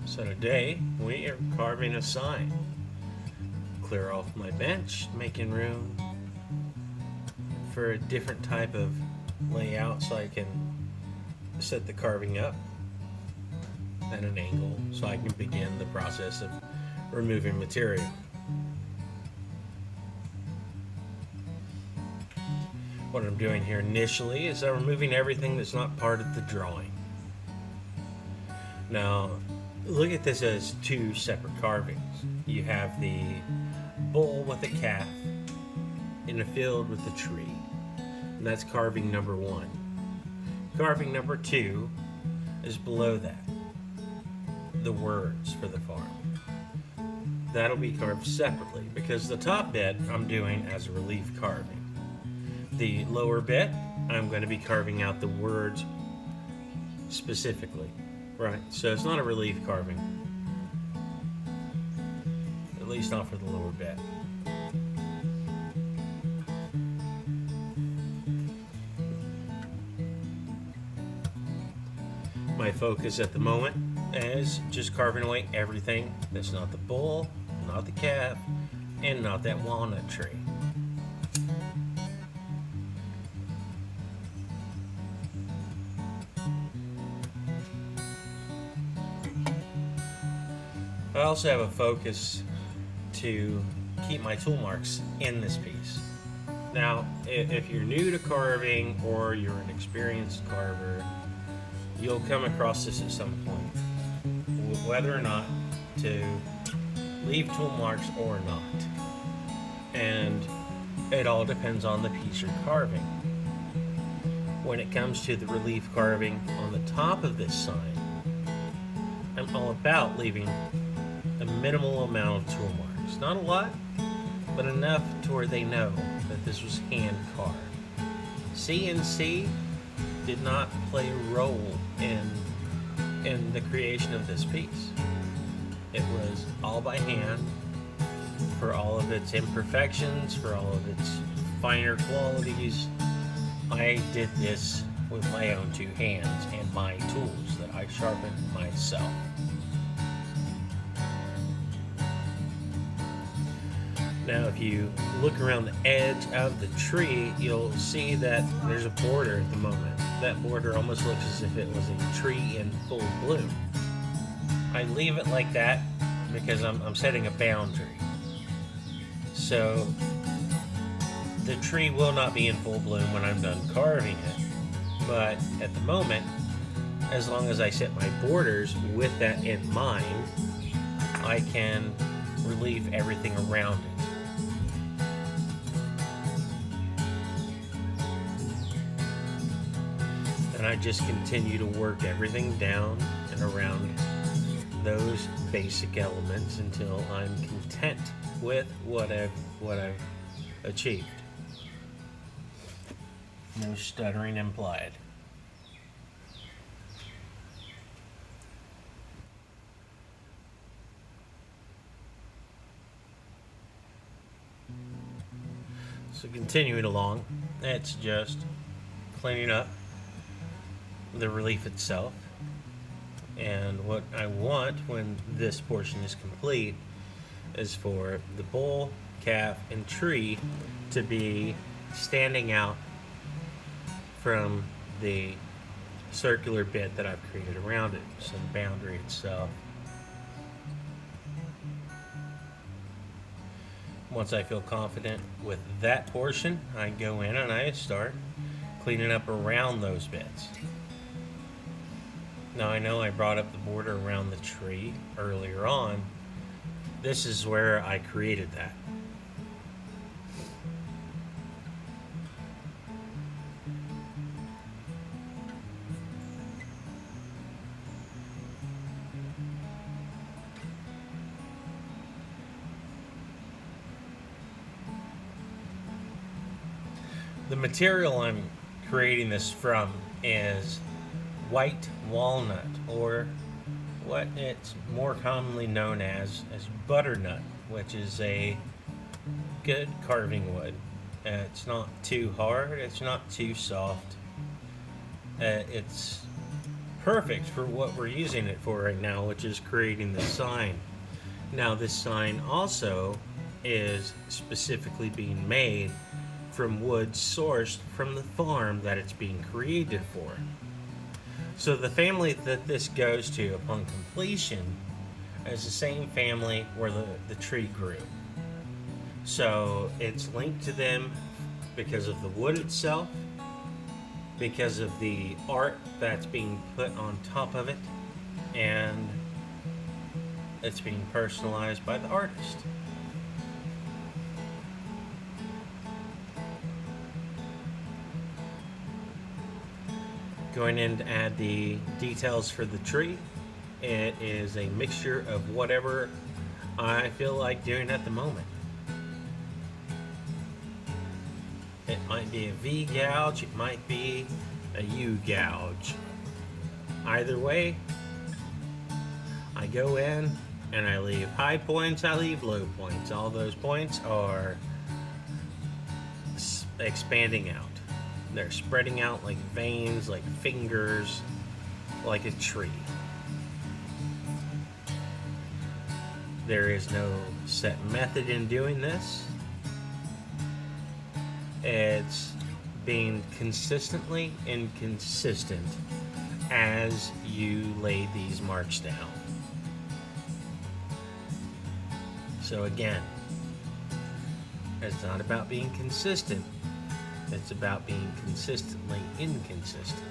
So today we are carving a sign. Clear off my bench, making room for a different type of layout so I can set the carving up at an angle so I can begin the process of removing material. What I'm doing here initially is I'm removing everything that's not part of the drawing. Now, look at this as two separate carvings. You have the bull with a calf in a field with a tree, and that's carving number one. Carving number two is below that, the words for the farm. That'll be carved separately because the top bit I'm doing as a relief carving. The lower bit, I'm going to be carving out the words specifically. Right, so it's not a relief carving. At least not for the lower bit. My focus at the moment is just carving away everything that's not the bull, not the calf, and not that walnut tree. I also have a focus to keep my tool marks in this piece. Now, if you're new to carving or you're an experienced carver, you'll come across this at some point, whether or not to leave tool marks or not. And it all depends on the piece you're carving. When it comes to the relief carving on the top of this sign, I'm all about leaving a minimal amount of tool marks. Not a lot, but enough to where they know that this was hand carved. CNC did not play a role in the creation of this piece. It was all by hand for all of its imperfections, for all of its finer qualities. I did this with my own two hands and my tools that I sharpened myself. Now, if you look around the edge of the tree, you'll see that there's a border at the moment. That border almost looks as if it was a tree in full bloom. I leave it like that because I'm setting a boundary. So the tree will not be in full bloom when I'm done carving it. But at the moment, as long as I set my borders with that in mind, I can relieve everything around it. And I just continue to work everything down and around those basic elements until I'm content with what I've achieved. No stuttering implied. So continuing along, it's just cleaning up the relief itself. And what I want when this portion is complete is for the bull, calf, and tree to be standing out from the circular bit that I've created around it, so the boundary itself. Once I feel confident with that portion, I go in and I start cleaning up around those bits. Now I know I brought up the border around the tree earlier on. This is where I created that. The material I'm creating this from is white walnut, or what it's more commonly known as butternut, which is a good carving wood. It's not too hard, it's not too soft. It's perfect for what we're using it for right now, which is creating the sign. Now, this sign also is specifically being made from wood sourced from the farm that it's being created for. So the family that this goes to upon completion is the same family where the tree grew. So it's linked to them because of the wood itself, because of the art that's being put on top of it, and it's being personalized by the artist. Going in to add the details for the tree. It is a mixture of whatever I feel like doing at the moment. It might be a V gouge, it might be a U gouge. Either way, I go in and I leave high points, I leave low points. All those points are expanding out. They're spreading out like veins, like fingers, like a tree. There is no set method in doing this. It's being consistently inconsistent as you lay these marks down. So again, it's not about being consistent, it's about being consistently inconsistent.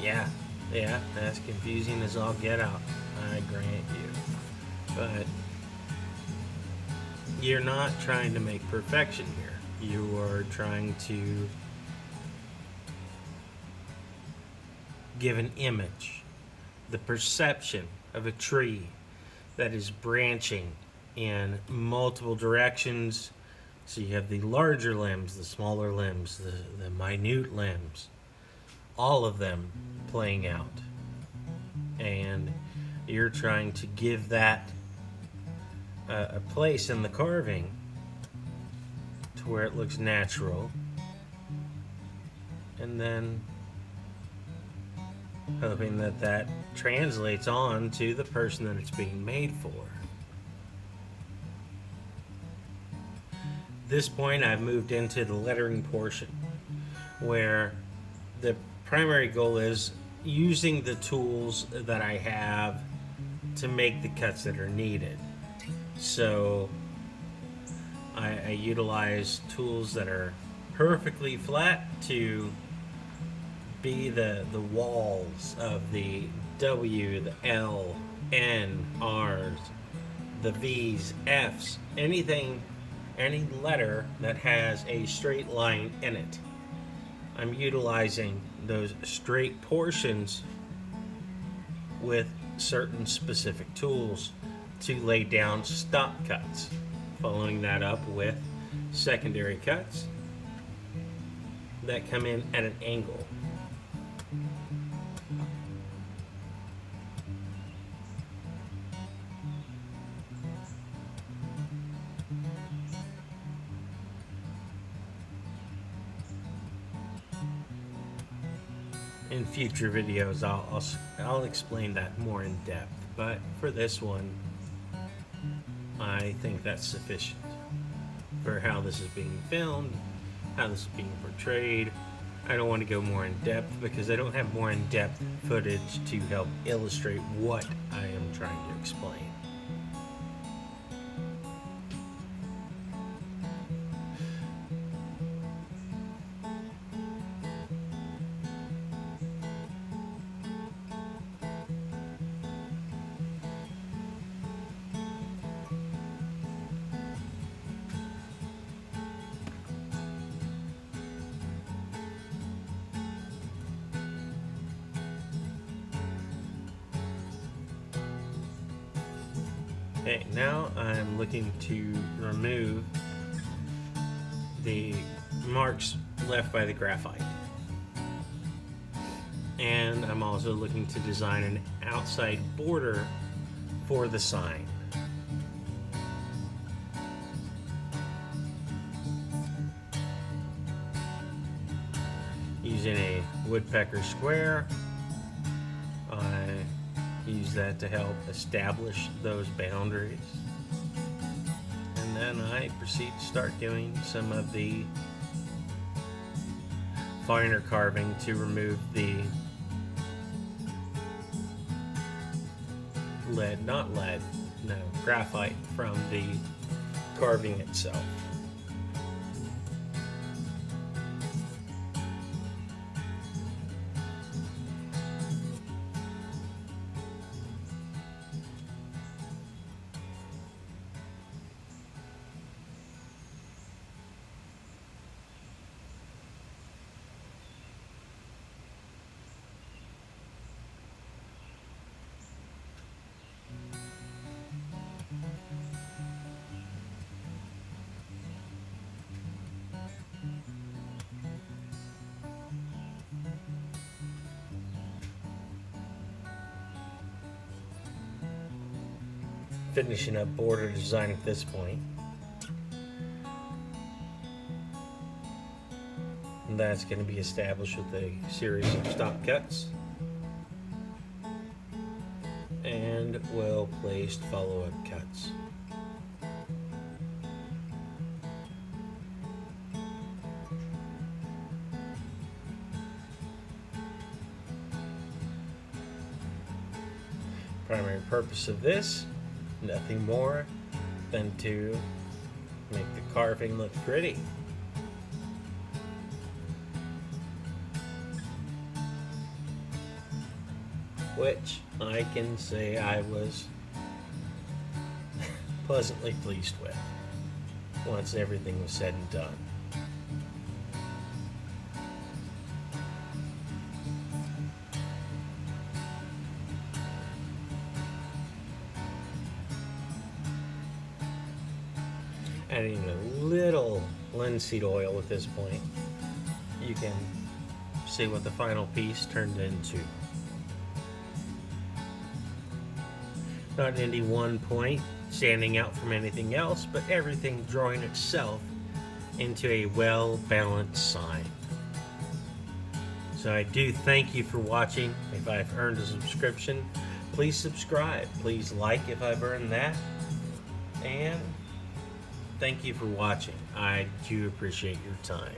Yeah, that's confusing as all get out, I grant you. But you're not trying to make perfection here. You are trying to give an image, the perception of a tree that is branching in multiple directions. So you have the larger limbs, the smaller limbs, the minute limbs, all of them playing out. And you're trying to give that a place in the carving to where it looks natural, and then hoping that that translates on to the person that it's being made for. This point, I've moved into the lettering portion, where the primary goal is using the tools that I have to make the cuts that are needed. So I utilize tools that are perfectly flat to be the walls of the W, the L, N, R's, the V's, F's, anything, any letter that has a straight line in it. I'm utilizing those straight portions with certain specific tools to lay down stop cuts, following that up with secondary cuts that come in at an angle. In future videos, I'll explain that more in depth, but for this one, I think that's sufficient for how this is being filmed, how this is being portrayed. I don't want to go more in depth because I don't have more in depth footage to help illustrate what I am trying to explain. Okay, now I'm looking to remove the marks left by the graphite. And I'm also looking to design an outside border for the sign. Using a woodpecker square Use that to help establish those boundaries. And then I proceed to start doing some of the finer carving to remove the graphite from the carving itself. Finishing up border design at this point. And that's going to be established with a series of stop cuts and well-placed follow-up cuts. Primary purpose of this, nothing more than to make the carving look pretty. Which I can say I was pleasantly pleased with once everything was said and done. Adding a little linseed oil at this point, you can see what the final piece turned into. Not any one point standing out from anything else, but everything drawing itself into a well-balanced sign. So I do thank you for watching. If I've earned a subscription, please subscribe. Please like if I've earned that. And thank you for watching. I do appreciate your time.